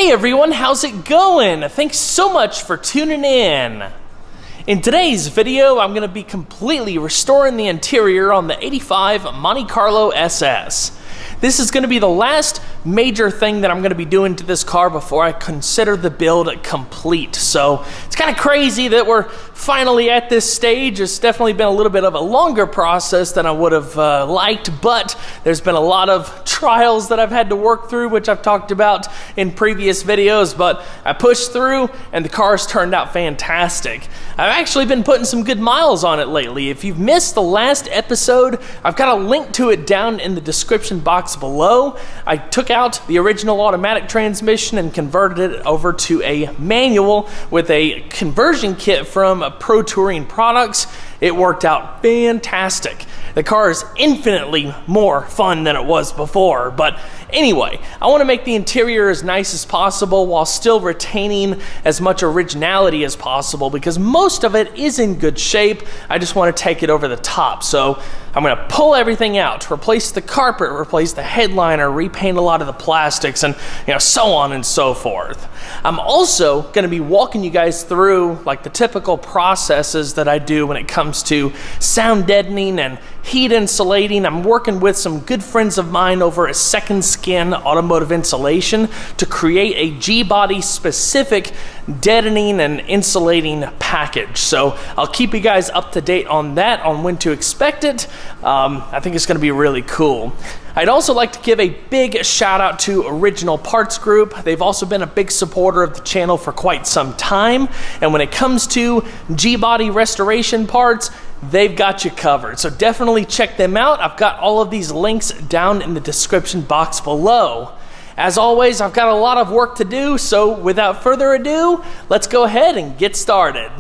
Hey everyone, how's it going? Thanks so much for tuning in. In today's video, I'm going to be completely restoring the interior on the 85 Monte Carlo SS. This is going to be the last major thing that I'm going to be doing to this car before I consider the build complete. So it's kind of crazy that we're finally at this stage. It's definitely been a little bit of a longer process than I would have liked, but there's been a lot of trials that I've had to work through, which I've talked about in previous videos, but I pushed through and the car's turned out fantastic. I've actually been putting some good miles on it lately. If you've missed the last episode, I've got a link to it down in the description box below. I took out the original automatic transmission and converted it over to a manual with a conversion kit from Pro Touring Products. It worked out fantastic. The car is infinitely more fun than it was before, but anyway, I want to make the interior as nice as possible while still retaining as much originality as possible because most of it is in good shape. I just want to take it over the top. So I'm going to pull everything out, replace the carpet, replace the headliner, repaint a lot of the plastics, and so on and so forth. I'm also going to be walking you guys through like the typical processes that I do when it comes to sound deadening and heat insulating. I'm working with some good friends of mine over at Second Skin Automotive Insulation to create a G-body specific deadening and insulating package. So I'll keep you guys up to date on that, on when to expect it. I think it's going to be really cool. I'd also like to give a big shout out to Original Parts Group. They've also been a big supporter of the channel for quite some time. And when it comes to G-body restoration parts, they've got you covered. So definitely check them out. I've got all of these links down in the description box below. As always, I've got a lot of work to do, so without further ado, let's go ahead and get started.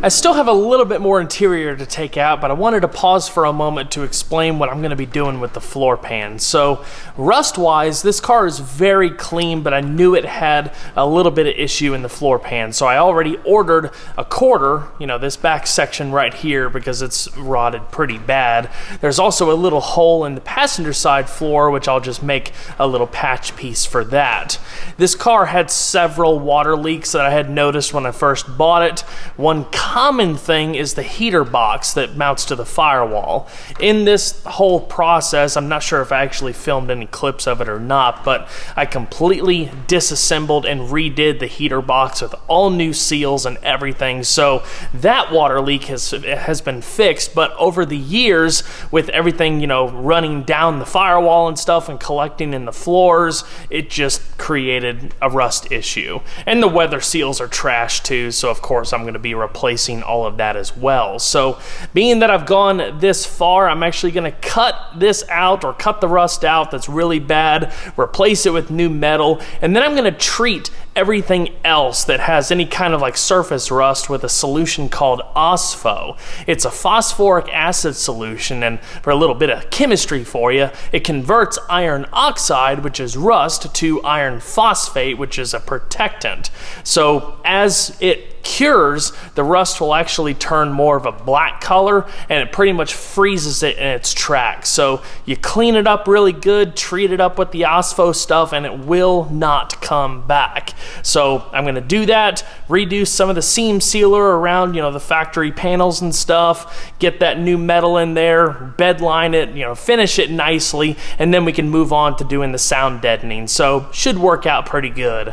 I still have a little bit more interior to take out, but I wanted to pause for a moment to explain what I'm going to be doing with the floor pan. So rust-wise, this car is very clean, but I knew it had a little bit of issue in the floor pan. So I already ordered a quarter, this back section right here, because it's rotted pretty bad. There's also a little hole in the passenger side floor, which I'll just make a little patch piece for that. This car had several water leaks that I had noticed when I first bought it. One common thing is the heater box that mounts to the firewall. In this whole process, I'm not sure if I actually filmed any clips of it or not, but I completely disassembled and redid the heater box with all new seals and everything. So that water leak has been fixed, but over the years, with everything running down the firewall and stuff and collecting in the floors, it just created a rust issue. And the weather seals are trash too, so of course I'm going to be replacing all of that as well. So being that I've gone this far, I'm actually going to cut this out, or cut the rust out that's really bad, replace it with new metal, and then I'm going to treat everything else that has any kind of like surface rust with a solution called OSPHO. It's a phosphoric acid solution, and for a little bit of chemistry for you, it converts iron oxide, which is rust, to iron phosphate, which is a protectant. So as it cures, the rust will actually turn more of a black color, and it pretty much freezes it in its tracks. So you clean it up really good, treat it up with the OSPHO stuff, and it will not come back. So I'm going to do that, redo some of the seam sealer around the factory panels and stuff, get that new metal in there, bed line it, finish it nicely, and then we can move on to doing the sound deadening. So should work out pretty good.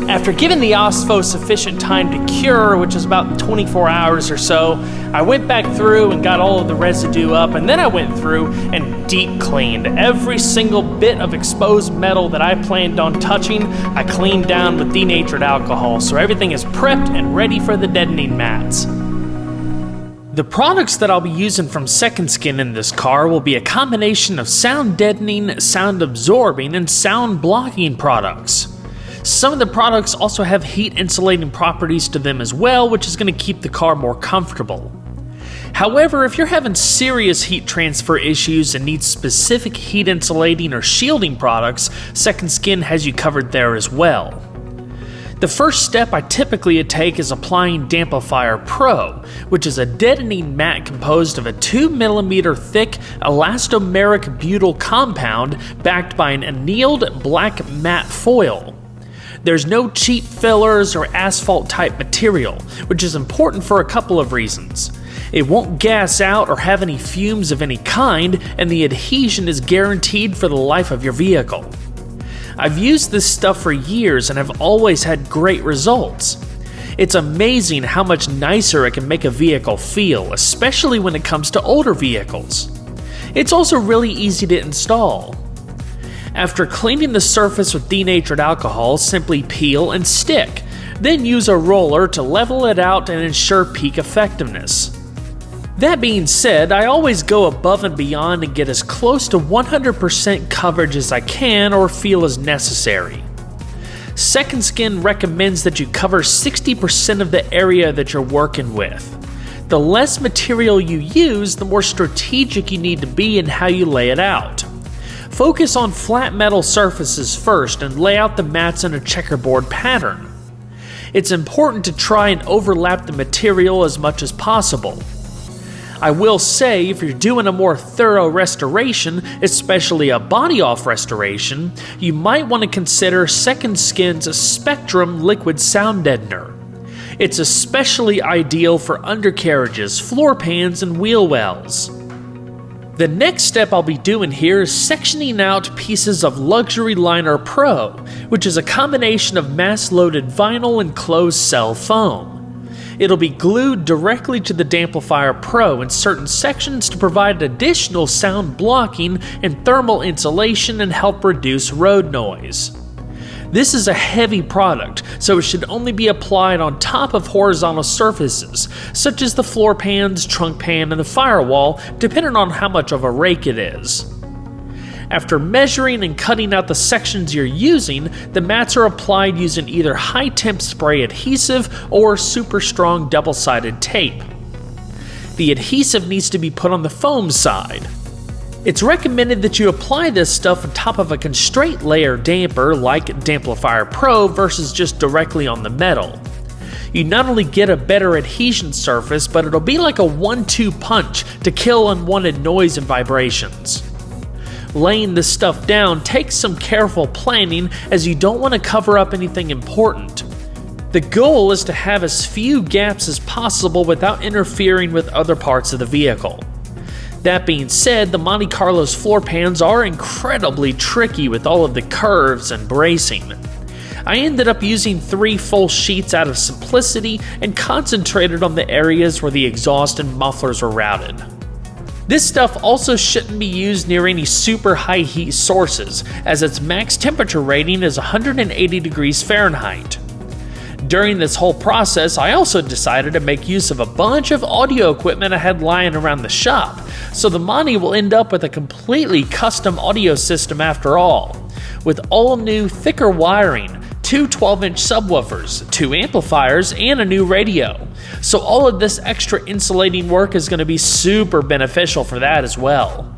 After giving the OSPHO sufficient time to cure, which is about 24 hours or so, I went back through and got all of the residue up, and then I went through and deep cleaned every single bit of exposed metal that I planned on touching. I cleaned down with denatured alcohol, so everything is prepped and ready for the deadening mats. The products that I'll be using from Second Skin in this car will be a combination of sound deadening, sound absorbing, and sound blocking products. Some of the products also have heat insulating properties to them as well, which is going to keep the car more comfortable. However, if you're having serious heat transfer issues and need specific heat insulating or shielding products, Second Skin has you covered there as well. The first step I typically take is applying Damplifier Pro, which is a deadening mat composed of a 2mm thick elastomeric butyl compound backed by an annealed black matte foil. There's no cheap fillers or asphalt type material, which is important for a couple of reasons. It won't gas out or have any fumes of any kind, and the adhesion is guaranteed for the life of your vehicle. I've used this stuff for years and have always had great results. It's amazing how much nicer it can make a vehicle feel, especially when it comes to older vehicles. It's also really easy to install. After cleaning the surface with denatured alcohol, simply peel and stick, then use a roller to level it out and ensure peak effectiveness. That being said, I always go above and beyond and get as close to 100% coverage as I can or feel is necessary. Second Skin recommends that you cover 60% of the area that you're working with. The less material you use, the more strategic you need to be in how you lay it out. Focus on flat metal surfaces first and lay out the mats in a checkerboard pattern. It's important to try and overlap the material as much as possible. I will say, if you're doing a more thorough restoration, especially a body-off restoration, you might want to consider Second Skin's Spectrum Liquid Sound Deadener. It's especially ideal for undercarriages, floor pans, and wheel wells. The next step I'll be doing here is sectioning out pieces of Luxury Liner Pro, which is a combination of mass-loaded vinyl and closed-cell foam. It'll be glued directly to the Damplifier Pro in certain sections to provide additional sound blocking and thermal insulation and help reduce road noise. This is a heavy product, so it should only be applied on top of horizontal surfaces, such as the floor pans, trunk pan, and the firewall, depending on how much of a rake it is. After measuring and cutting out the sections you're using, the mats are applied using either high-temp spray adhesive or super strong double-sided tape. The adhesive needs to be put on the foam side. It's recommended that you apply this stuff on top of a constraint layer damper like Damplifier Pro versus just directly on the metal. You not only get a better adhesion surface, but it'll be like a 1-2 punch to kill unwanted noise and vibrations. Laying this stuff down takes some careful planning, as you don't want to cover up anything important. The goal is to have as few gaps as possible without interfering with other parts of the vehicle. That being said, the Monte Carlo's floor pans are incredibly tricky with all of the curves and bracing. I ended up using 3 full sheets out of simplicity and concentrated on the areas where the exhaust and mufflers were routed. This stuff also shouldn't be used near any super high heat sources, as its max temperature rating is 180 degrees Fahrenheit. During this whole process, I also decided to make use of a bunch of audio equipment I had lying around the shop, so the Monte will end up with a completely custom audio system after all, with all new thicker wiring, 2 12-inch subwoofers, 2 amplifiers, and a new radio. So all of this extra insulating work is going to be super beneficial for that as well.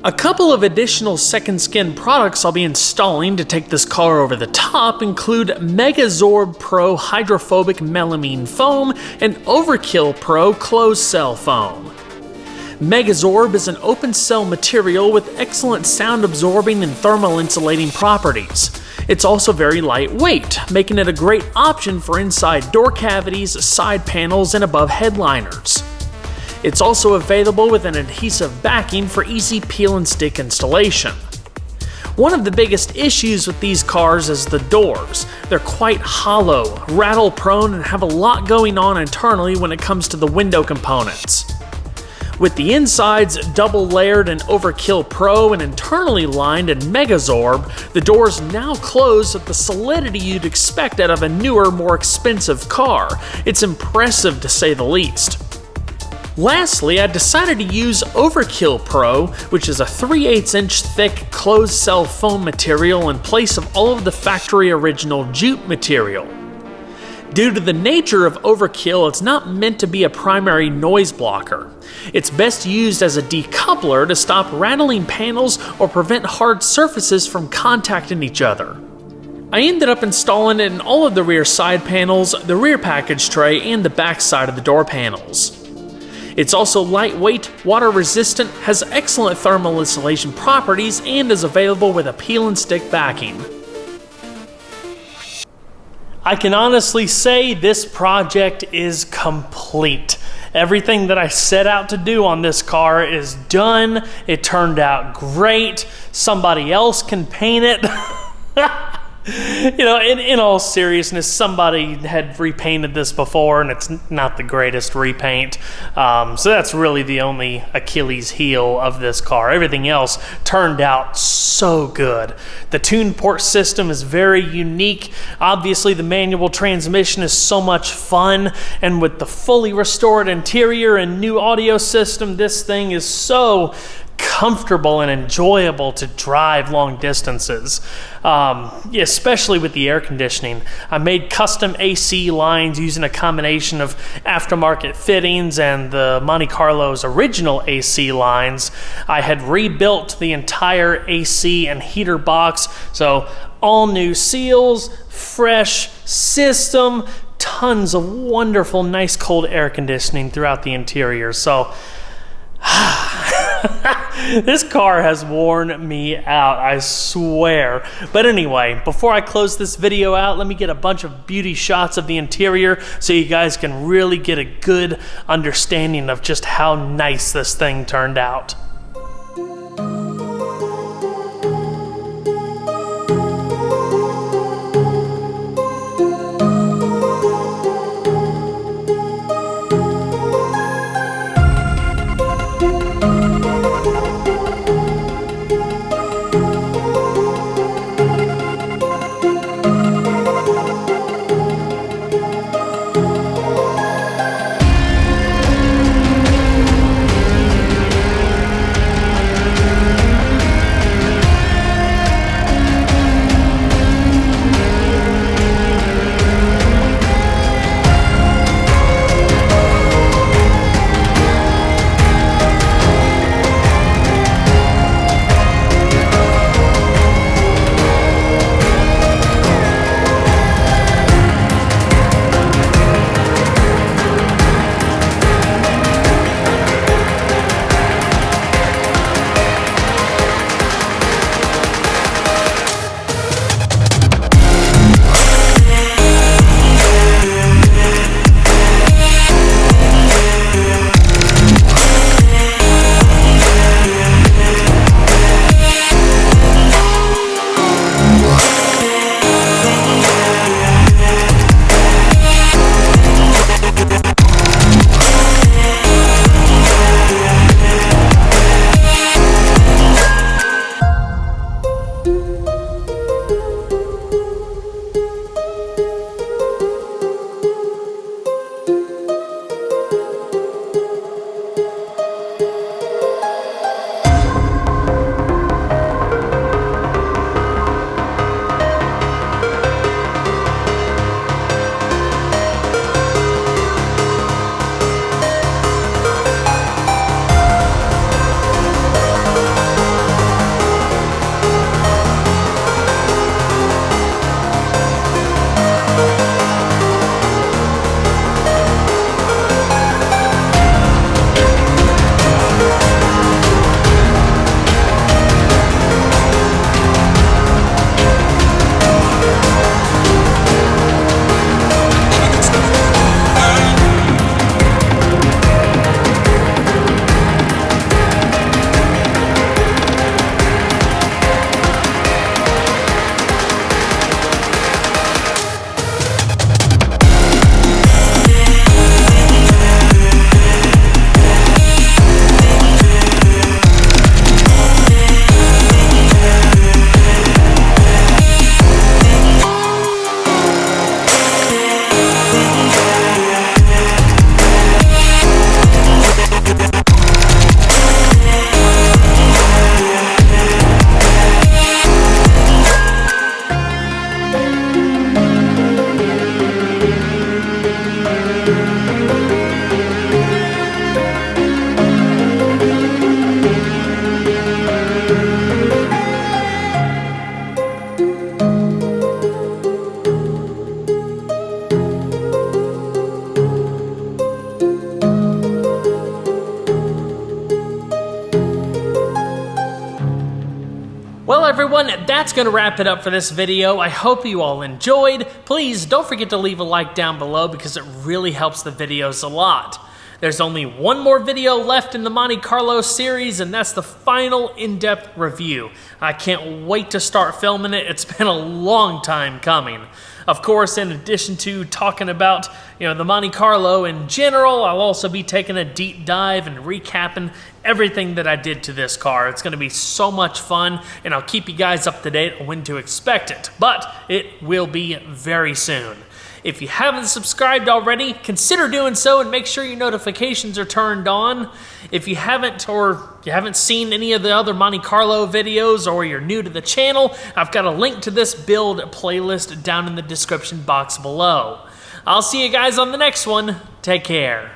A couple of additional second skin products I'll be installing to take this car over the top include Megazorb Pro Hydrophobic Melamine Foam and Overkill Pro Closed Cell Foam. Megazorb is an open cell material with excellent sound absorbing and thermal insulating properties. It's also very lightweight, making it a great option for inside door cavities, side panels, and above headliners. It's also available with an adhesive backing for easy peel and stick installation. One of the biggest issues with these cars is the doors. They're quite hollow, rattle prone, and have a lot going on internally when it comes to the window components. With the insides double layered in Overkill Pro and internally lined in Megazorb, the doors now close with the solidity you'd expect out of a newer, more expensive car. It's impressive to say the least. Lastly, I decided to use Overkill Pro, which is a 3/8 inch thick closed cell foam material in place of all of the factory original jute material. Due to the nature of Overkill, it's not meant to be a primary noise blocker. It's best used as a decoupler to stop rattling panels or prevent hard surfaces from contacting each other. I ended up installing it in all of the rear side panels, the rear package tray, and the back side of the door panels. It's also lightweight, water resistant, has excellent thermal insulation properties, and is available with a peel and stick backing. I can honestly say this project is complete. Everything that I set out to do on this car is done. It turned out great. Somebody else can paint it. You know, in all seriousness, somebody had repainted this before, and it's not the greatest repaint. So that's really the only Achilles heel of this car. Everything else turned out so good. The tune port system is very unique. Obviously, the manual transmission is so much fun, and with the fully restored interior and new audio system, this thing is so comfortable and enjoyable to drive long distances, especially with the air conditioning. I made custom AC lines using a combination of aftermarket fittings and the Monte Carlo's original AC lines. I had rebuilt the entire AC and heater box, so all new seals, fresh system, tons of wonderful, nice cold air conditioning throughout the interior. So this car has worn me out, I swear. But anyway, before I close this video out, let me get a bunch of beauty shots of the interior so you guys can really get a good understanding of just how nice this thing turned out. everyone, that's going to wrap it up for this video. I hope you all enjoyed. Please don't forget to leave a like down below because it really helps the videos a lot. There's only one more video left in the Monte Carlo series, and that's the final in-depth review. I can't wait to start filming it. It's been a long time coming. Of course, in addition to talking about, the Monte Carlo in general, I'll also be taking a deep dive and recapping everything that I did to this car. It's going to be so much fun, and I'll keep you guys up to date on when to expect it. But it will be very soon. If you haven't subscribed already, consider doing so and make sure your notifications are turned on. If you haven't, or you haven't seen any of the other Monte Carlo videos, or you're new to the channel, I've got a link to this build playlist down in the description box below. I'll see you guys on the next one. Take care.